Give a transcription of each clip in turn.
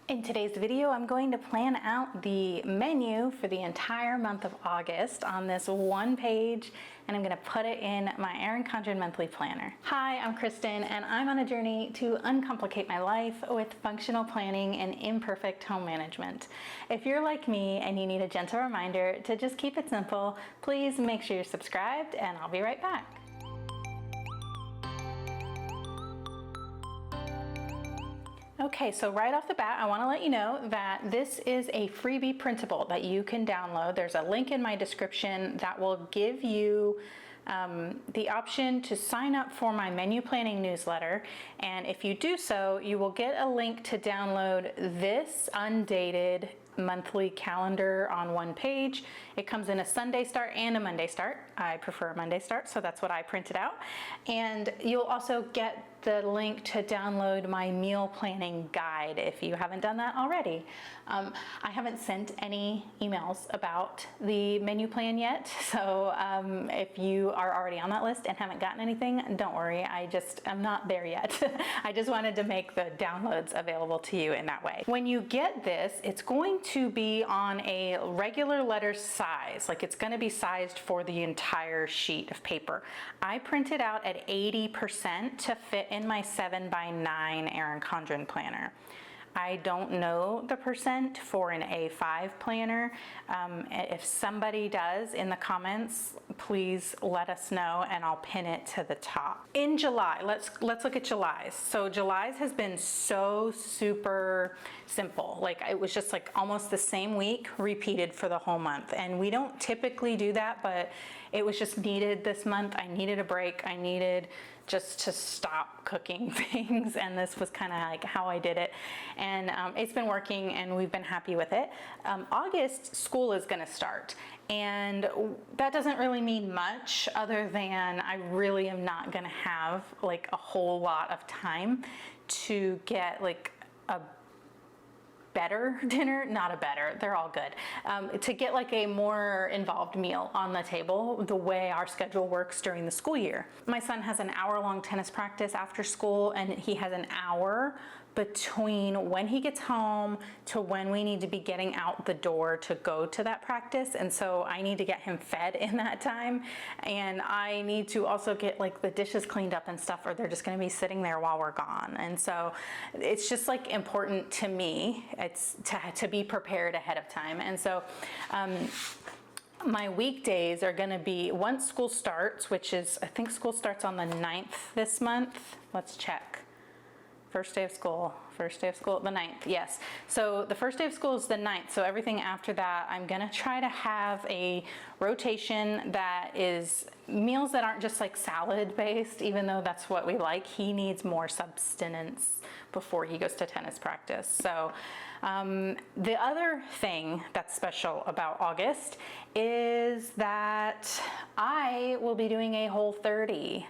In today's video, I'm going to plan out the menu for the entire month of August on this one page, and I'm going to put it in my Erin Condren Monthly Planner. Hi, I'm Kristen, and I'm on a journey to uncomplicate my life with functional planning and imperfect home management. If you're like me and you need a gentle reminder to just keep it simple, please make sure you're subscribed, and I'll be right back. Okay, so right off the bat, I want to let you know that this is a freebie printable that you can download. There's a link in my description that will give you the option to sign up for my menu planning newsletter. And if you do so, you will get a link to download this undated monthly calendar on one page. It comes in a Sunday start and a Monday start. I prefer a Monday start, so that's what I printed out. And you'll also get the link to download my meal planning guide if you haven't done that already. I haven't sent any emails about the menu plan yet, so if you are already on that list and haven't gotten anything, don't worry, I'm not there yet. I just wanted to make the downloads available to you in that way. When you get this, it's going to be on a regular letter size, like it's going to be sized for the entire sheet of paper. I printed out at 80% to fit in my 7x9 Erin Condren planner. I don't know the percent for an A5 planner. If somebody does in the comments, please let us know and I'll pin it to the top. In July, let's look at July's. So July's has been so super simple. Like it was just like almost the same week repeated for the whole month. And we don't typically do that, but it was just needed this month. I needed a break. I needed just to stop cooking things, and this was kind of like how I did it, and it's been working and we've been happy with it. August, school is going to start, and that doesn't really mean much other than I really am not going to have like a whole lot of time to get like a better dinner, not a better, they're all good, to get like a more involved meal on the table the way our schedule works during the school year. My son has an hour-long tennis practice after school, and he has an hour between when he gets home to when we need to be getting out the door to go to that practice. And so I need to get him fed in that time, and I need to also get like the dishes cleaned up and stuff, or they're just going to be sitting there while we're gone. And so it's just like important to me, it's to be prepared ahead of time. And so my weekdays are going to be once school starts, which is, I think school starts on the 9th this month. Let's check. First day of school, the 9th, yes. So the first day of school is the 9th, so everything after that, I'm gonna try to have a rotation that is meals that aren't just like salad based, even though that's what we like. He needs more substance before he goes to tennis practice. So the other thing that's special about August is that I will be doing a Whole30.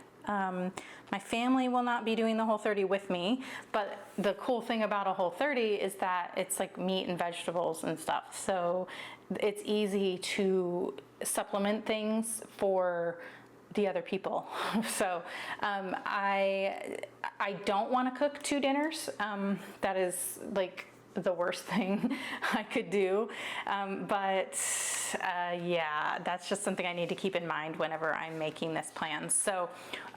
My family will not be doing the Whole30 with me, but the cool thing about a Whole30 is that it's like meat and vegetables and stuff. So it's easy to supplement things for the other people. So I don't want to cook 2 dinners. That is like the worst thing I could do. Yeah, that's just something I need to keep in mind whenever I'm making this plan. So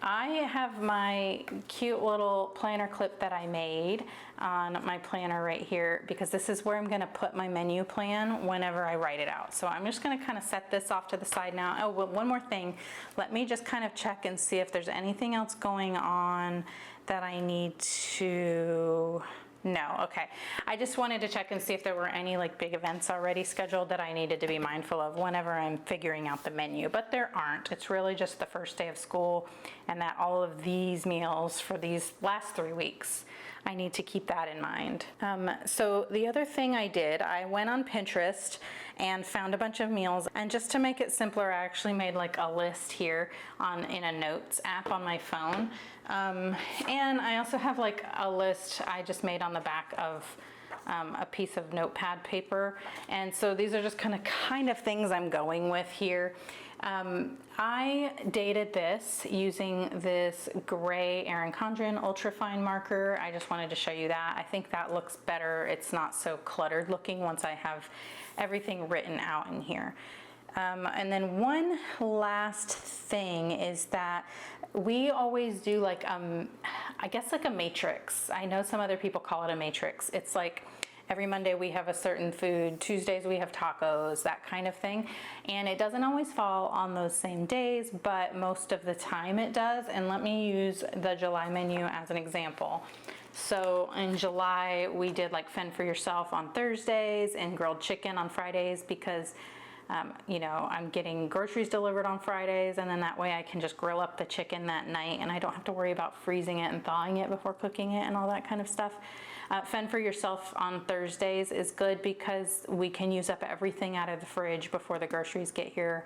I have my cute little planner clip that I made on my planner right here, because this is where I'm going to put my menu plan whenever I write it out. So I'm just going to kind of set this off to the side now. Oh, one more thing. Let me just kind of check and see if there's anything else going on that I need to... No, okay. I just wanted to check and see if there were any like big events already scheduled that I needed to be mindful of whenever I'm figuring out the menu, but there aren't. It's really just the first day of school, and that all of these meals for these last 3 weeks, I need to keep that in mind. So the other thing I did, I went on Pinterest and found a bunch of meals, and just to make it simpler, I actually made like a list here in a notes app on my phone. And I also have like a list I just made on the back of a piece of notepad paper. And so these are just kind of things I'm going with here. I dated this using this gray Erin Condren ultrafine marker. I just wanted to show you that. I think that looks better. It's not so cluttered looking once I have everything written out in here. And then one last thing is that we always do like, I guess like a matrix. I know some other people call it a matrix. It's like every Monday we have a certain food, Tuesdays we have tacos, that kind of thing. And it doesn't always fall on those same days, but most of the time it does. And let me use the July menu as an example. So in July, we did like fend for yourself on Thursdays and grilled chicken on Fridays because you know, I'm getting groceries delivered on Fridays, and then that way I can just grill up the chicken that night and I don't have to worry about freezing it and thawing it before cooking it and all that kind of stuff. Fend for yourself on Thursdays is good because we can use up everything out of the fridge before the groceries get here.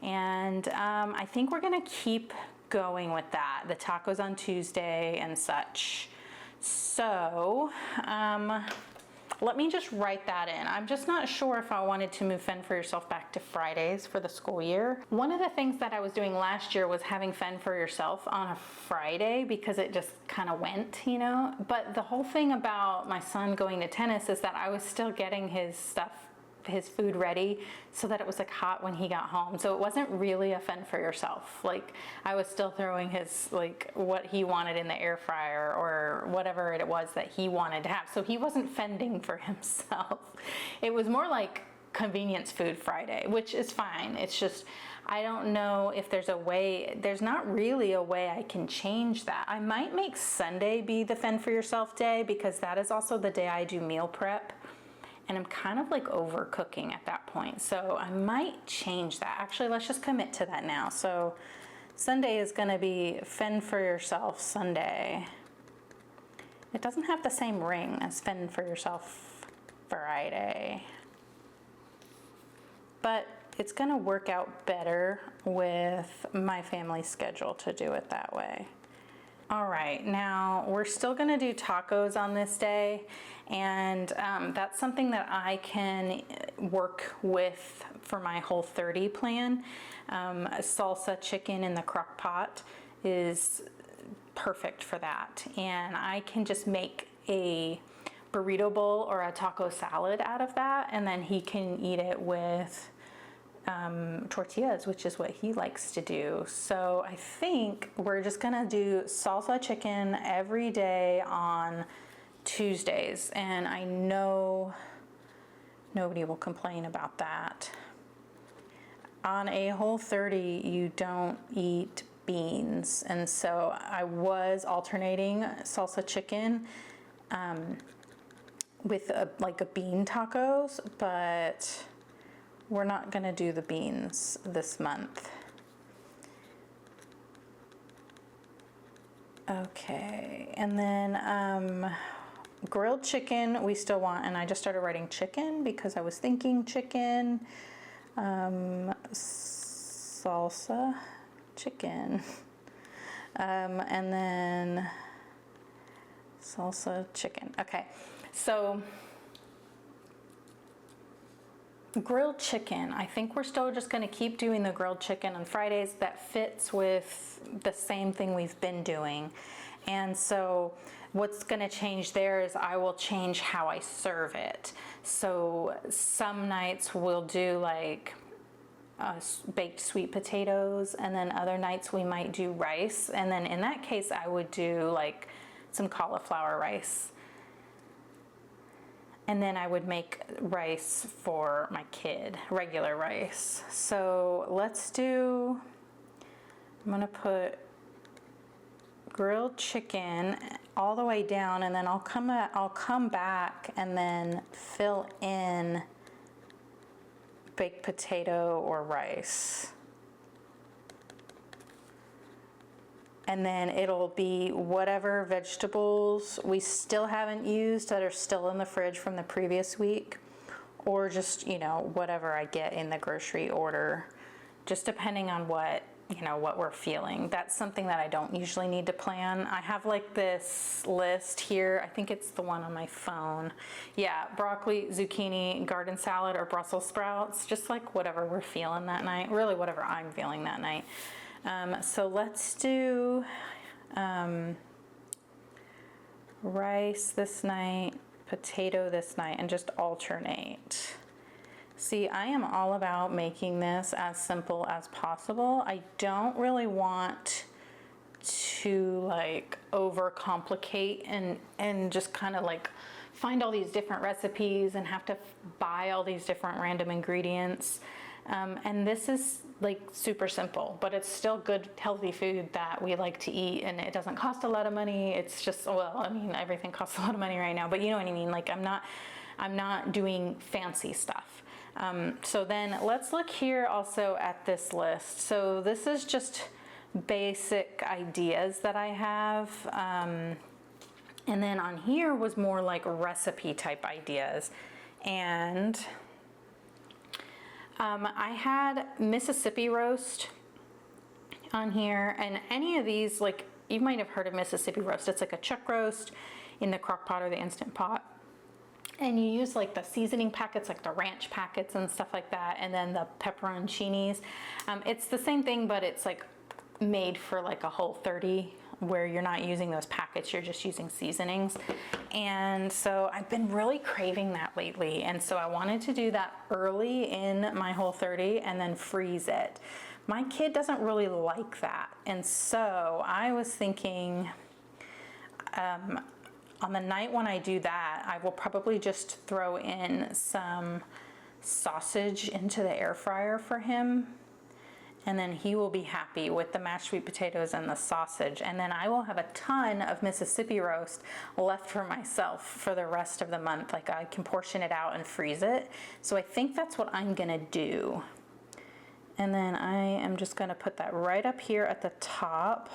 And I think we're gonna keep going with that, the tacos on Tuesday and such. So, let me just write that in. I'm just not sure if I wanted to move Fend for Yourself back to Fridays for the school year. One of the things that I was doing last year was having Fend for Yourself on a Friday because it just kind of went, you know? But the whole thing about my son going to tennis is that I was still getting his stuff, his food ready so that it was like hot when he got home. So it wasn't really a Fend for Yourself. Like I was still throwing his, like what he wanted in the air fryer or whatever it was that he wanted to have. So he wasn't fending for himself. It was more like convenience food Friday, which is fine. It's just, I don't know if there's a way, there's not really a way I can change that. I might make Sunday be the Fend for Yourself day because that is also the day I do meal prep. And I'm kind of like overcooking at that point. So I might change that. Actually, let's just commit to that now. So Sunday is gonna be Fend for Yourself Sunday. It doesn't have the same ring as Fend for Yourself Friday. But it's gonna work out better with my family schedule to do it that way. All right, now we're still gonna do tacos on this day, and that's something that I can work with for my Whole30 plan. Salsa chicken in the crock pot is perfect for that, and I can just make a burrito bowl or a taco salad out of that, and then he can eat it with tortillas, which is what he likes to do. So I think we're just gonna do salsa chicken every day on Tuesdays, and I know nobody will complain about that. On a Whole30, you don't eat beans, and so I was alternating salsa chicken with like a bean tacos, but we're not gonna do the beans this month. Okay, and then grilled chicken we still want, and I just started writing chicken because I was thinking chicken, salsa chicken, and then salsa chicken. Okay, so grilled chicken, I think we're still just gonna keep doing the grilled chicken on Fridays. That fits with the same thing we've been doing. And so what's gonna change there is I will change how I serve it. So some nights we'll do like baked sweet potatoes, and then other nights we might do rice. And then in that case, I would do like some cauliflower rice. And then I would make rice for my kid, regular rice. So let's do, I'm gonna put grilled chicken all the way down, and then I'll come back and then fill in baked potato or rice. And then it'll be whatever vegetables we still haven't used that are still in the fridge from the previous week, or just, you know, whatever I get in the grocery order, just depending on what you know, what we're feeling. That's something that I don't usually need to plan. I have like this list here. I think it's the one on my phone. Yeah, broccoli, zucchini, garden salad, or Brussels sprouts, just like whatever we're feeling that night, really whatever I'm feeling that night. So let's do rice this night, potato this night, and just alternate. See, I am all about making this as simple as possible. I don't really want to like overcomplicate and just kind of like find all these different recipes and have to buy all these different random ingredients. And this is like super simple, but it's still good, healthy food that we like to eat, and it doesn't cost a lot of money. It's just, well, I mean, everything costs a lot of money right now, but you know what I mean? Like I'm not doing fancy stuff. So then let's look here also at this list. So this is just basic ideas that I have. And then on here was more like recipe type ideas. And I had Mississippi roast on here, and any of these, like you might have heard of Mississippi roast. It's like a chuck roast in the crock pot or the Instant Pot. And you use like the seasoning packets, like the ranch packets and stuff like that, and then the pepperoncinis. It's the same thing, but it's like made for like a Whole30, where you're not using those packets, you're just using seasonings. And so I've been really craving that lately, and so I wanted to do that early in my Whole30 and then freeze it. My kid doesn't really like that, and so I was thinking, on the night when I do that, I will probably just throw in some sausage into the air fryer for him, and then he will be happy with the mashed sweet potatoes and the sausage. And then I will have a ton of Mississippi roast left for myself for the rest of the month. Like I can portion it out and freeze it. So I think that's what I'm gonna do. And then I am just gonna put that right up here at the top.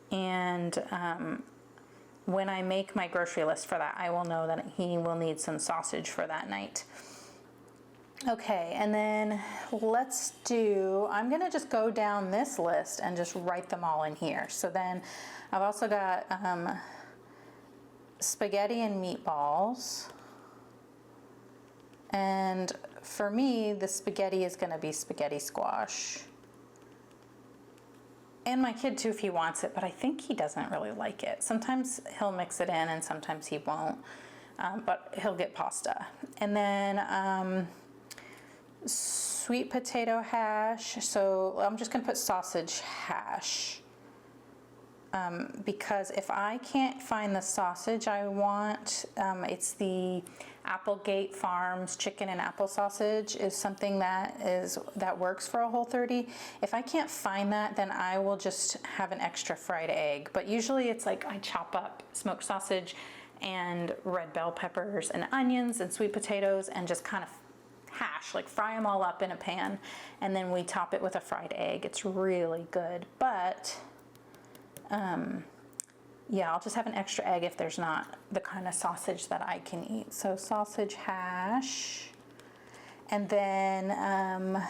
And when I make my grocery list for that, I will know that he will need some sausage for that night. Okay, and then I'm gonna just go down this list and just write them all in here. So then I've also got spaghetti and meatballs. And for me, the spaghetti is gonna be spaghetti squash. And my kid too, if he wants it, but I think he doesn't really like it. Sometimes he'll mix it in and sometimes he won't, but he'll get pasta. And then sweet potato hash. So I'm just gonna put sausage hash, because if I can't find the sausage I want, it's the Applegate Farms chicken and apple sausage is something that works for a Whole30. If I can't find that, then I will just have an extra fried egg. But usually it's like I chop up smoked sausage and red bell peppers and onions and sweet potatoes and just kind of hash, like fry them all up in a pan, and then we top it with a fried egg. It's really good. But yeah, I'll just have an extra egg if there's not the kind of sausage that I can eat. So sausage hash. And then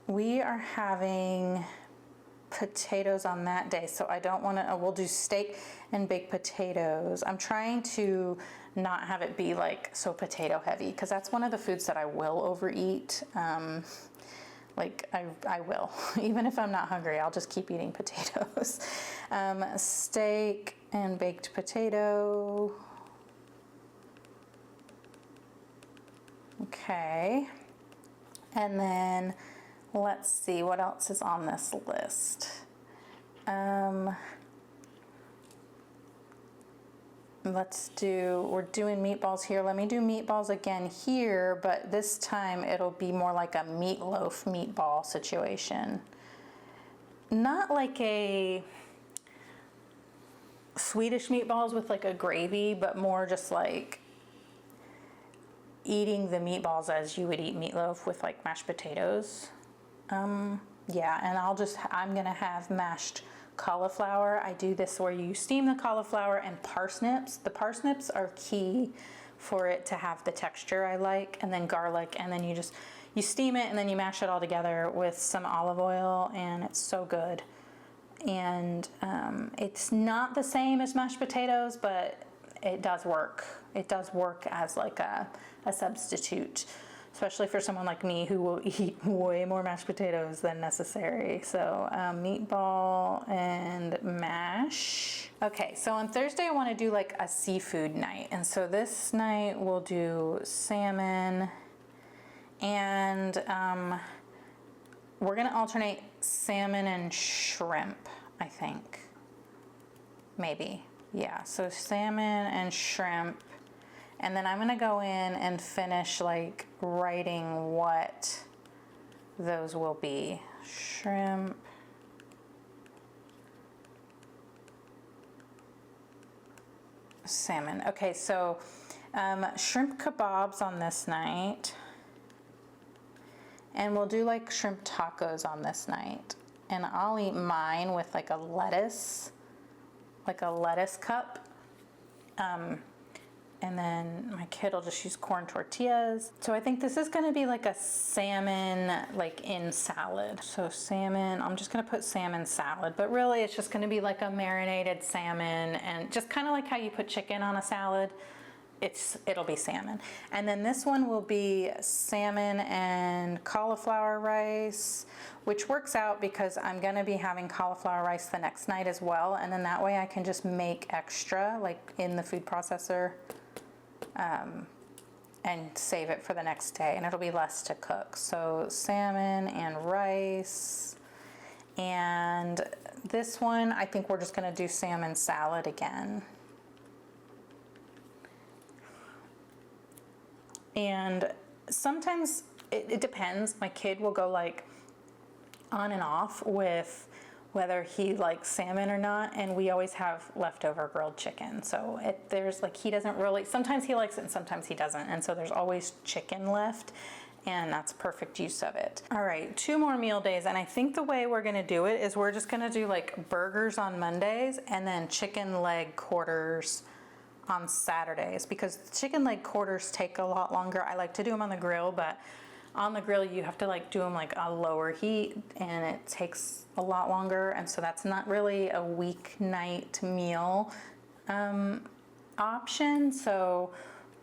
we are having potatoes on that day, so I don't want to, we'll do steak and baked potatoes. I'm trying to not have it be like so potato heavy, because that's one of the foods that I will overeat. Like I will, even if I'm not hungry, I'll just keep eating potatoes. Steak and baked potato. Okay. And then let's see what else is on this list. We're doing meatballs here. Let me do meatballs again here, but this time it'll be more like a meatloaf meatball situation. Not like a Swedish meatballs with like a gravy, but more just like eating the meatballs as you would eat meatloaf with like mashed potatoes. Yeah, and I'm gonna have mashed cauliflower. I do this where you steam the cauliflower and parsnips. The parsnips are key for it to have the texture I like, and then garlic, and then you steam it and then you mash it all together with some olive oil, and it's so good. And it's not the same as mashed potatoes, but it does work. It does work as like a substitute, especially for someone like me who will eat way more mashed potatoes than necessary. So meatball and mash. Okay, so on Thursday I want to do like a seafood night. And so this night we'll do salmon, and we're gonna alternate salmon and shrimp, I think. Maybe, yeah, so salmon and shrimp. And then I'm gonna go in and finish like writing what those will be. Shrimp, salmon. Okay, so shrimp kebabs on this night. And we'll do like shrimp tacos on this night. And I'll eat mine with like a lettuce cup. And then my kid will just use corn tortillas. So I think this is gonna be like a salmon, like in salad. So salmon, I'm just gonna put salmon salad, but really it's just gonna be like a marinated salmon, and just kind of like how you put chicken on a salad, it'll be salmon. And then this one will be salmon and cauliflower rice, which works out because I'm gonna be having cauliflower rice the next night as well. And then that way I can just make extra like in the food processor, and save it for the next day, and it'll be less to cook. So salmon and rice. And this one, I think we're just gonna do salmon salad again. And sometimes it depends. My kid will go like on and off with whether he likes salmon or not, and we always have leftover grilled chicken. So there's like, he doesn't really, sometimes he likes it and sometimes he doesn't, and so there's always chicken left, and that's perfect use of it. All right, 2 more meal days, and I think the way we're gonna do it is we're just gonna do like burgers on Mondays and then chicken leg quarters on Saturdays, because chicken leg quarters take a lot longer. I like to do them on the grill, but on the grill you have to like do them like a lower heat, and it takes a lot longer, and so that's not really a weeknight meal option. So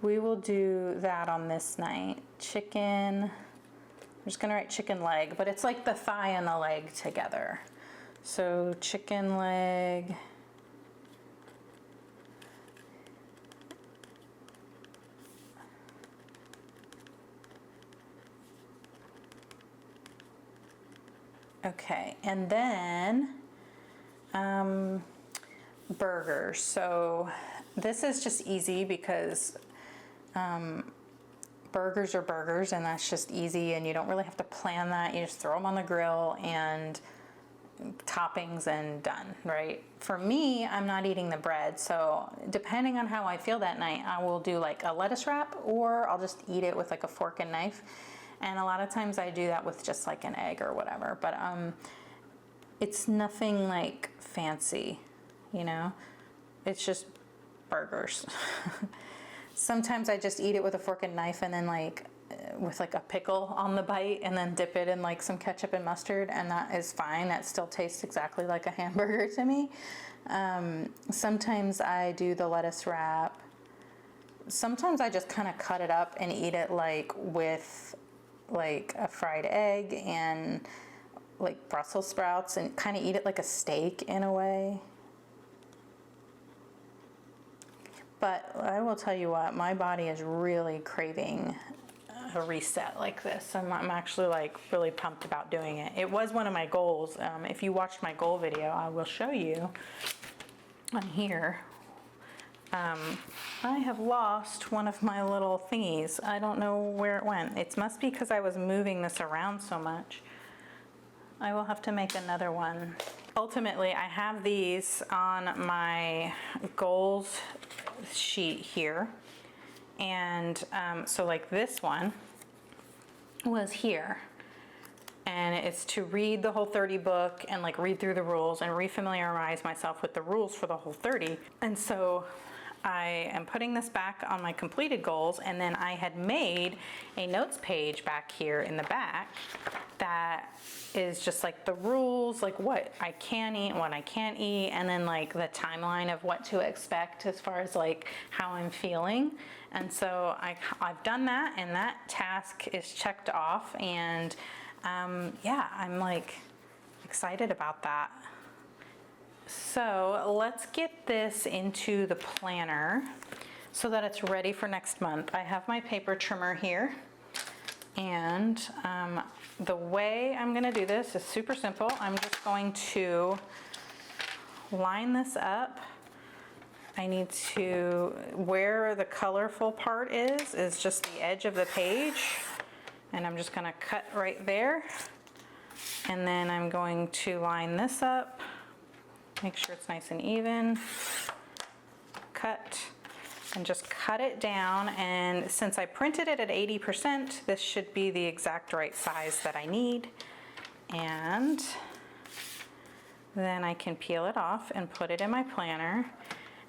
we will do that on this night. Chicken, I'm just gonna write chicken leg, but it's like the thigh and the leg together. So chicken leg, okay, and then burgers. So this is just easy because burgers are burgers, and that's just easy, and you don't really have to plan that. You just throw them on the grill and toppings and done, right? For me, I'm not eating the bread, so depending on how I feel that night, I will do like a lettuce wrap, or I'll just eat it with like a fork and knife. And a lot of times I do that with just like an egg or whatever, but it's nothing like fancy, you know? It's just burgers. Sometimes I just eat it with a fork and knife, and then like with like a pickle on the bite, and then dip it in like some ketchup and mustard, and that is fine. That still tastes exactly like a hamburger to me. Sometimes I do the lettuce wrap. Sometimes I just kind of cut it up and eat it like with like a fried egg and like Brussels sprouts, and kind of eat it like a steak in a way. But I will tell you what, my body is really craving a reset like this. I'm actually like really pumped about doing it. It was one of my goals. If you watched my goal video, I will show you on here. I have lost one of my little thingies. I don't know where it went. It must be because I was moving this around so much. I will have to make another one. Ultimately, I have these on my goals sheet here. And so like this one was here. And it's to read the Whole30 book and like read through the rules and refamiliarize myself with the rules for the Whole30. And so I am putting this back on my completed goals, and then I had made a notes page back here in the back that is just like the rules, like what I can eat and what I can't eat, and then like the timeline of what to expect as far as like how I'm feeling. And so I've done that, and that task is checked off, and yeah, I'm like excited about that. So let's get this into the planner so that it's ready for next month. I have my paper trimmer here, and the way I'm gonna do this is super simple. I'm just going to line this up. I need to, where the colorful part is just the edge of the page, and I'm just gonna cut right there. And then I'm going to line this up, make sure it's nice and even, cut, and just cut it down. And since I printed it at 80%, this should be the exact right size that I need. And then I can peel it off and put it in my planner,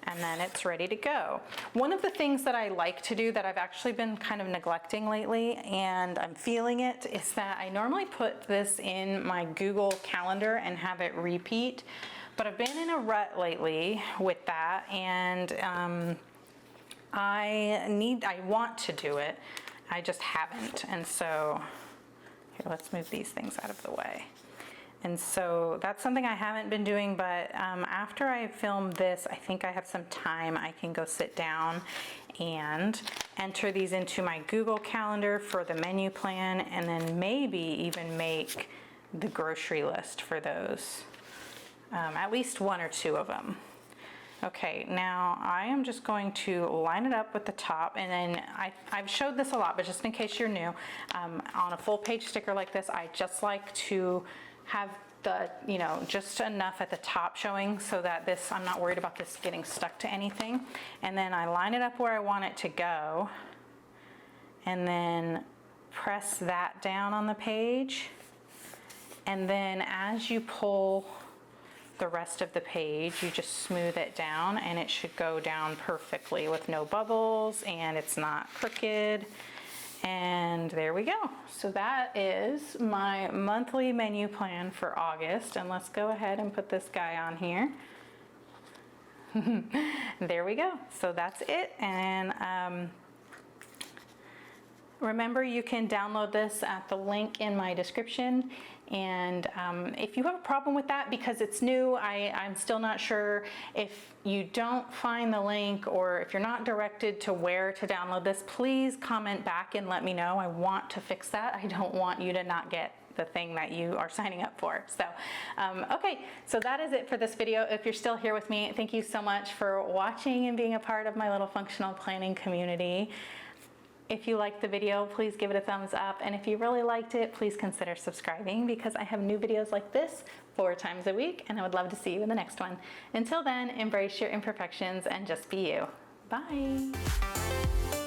and then it's ready to go. One of the things that I like to do that I've actually been kind of neglecting lately, and I'm feeling it, is that I normally put this in my Google Calendar and have it repeat, but I've been in a rut lately with that, and I want to do it, I just haven't. And so here, let's move these things out of the way. And so that's something I haven't been doing, but after I film this, I think I have some time. I can go sit down and enter these into my Google Calendar for the menu plan, and then maybe even make the grocery list for those, at least one or two of them. Okay, now I am just going to line it up with the top, and then I've showed this a lot, but just in case you're new, on a full page sticker like this, I just like to have the, just enough at the top showing so that this, I'm not worried about this getting stuck to anything. And then I line it up where I want it to go, and then press that down on the page. And then as you pull the rest of the page, you just smooth it down, and it should go down perfectly with no bubbles, and it's not crooked. And there we go. So that is my monthly menu plan for August. And let's go ahead and put this guy on here. There we go. So that's it. And remember, you can download this at the link in my description. And if you have a problem with that because it's new, I'm still not sure. If you don't find the link, or if you're not directed to where to download this, please comment back and let me know. I want to fix that. I don't want you to not get the thing that you are signing up for. So, okay, so that is it for this video. If you're still here with me, thank you so much for watching and being a part of my little functional planning community. If you liked the video, please give it a thumbs up. And if you really liked it, please consider subscribing, because I have new videos like this 4 times a week, and I would love to see you in the next one. Until then, embrace your imperfections and just be you. Bye.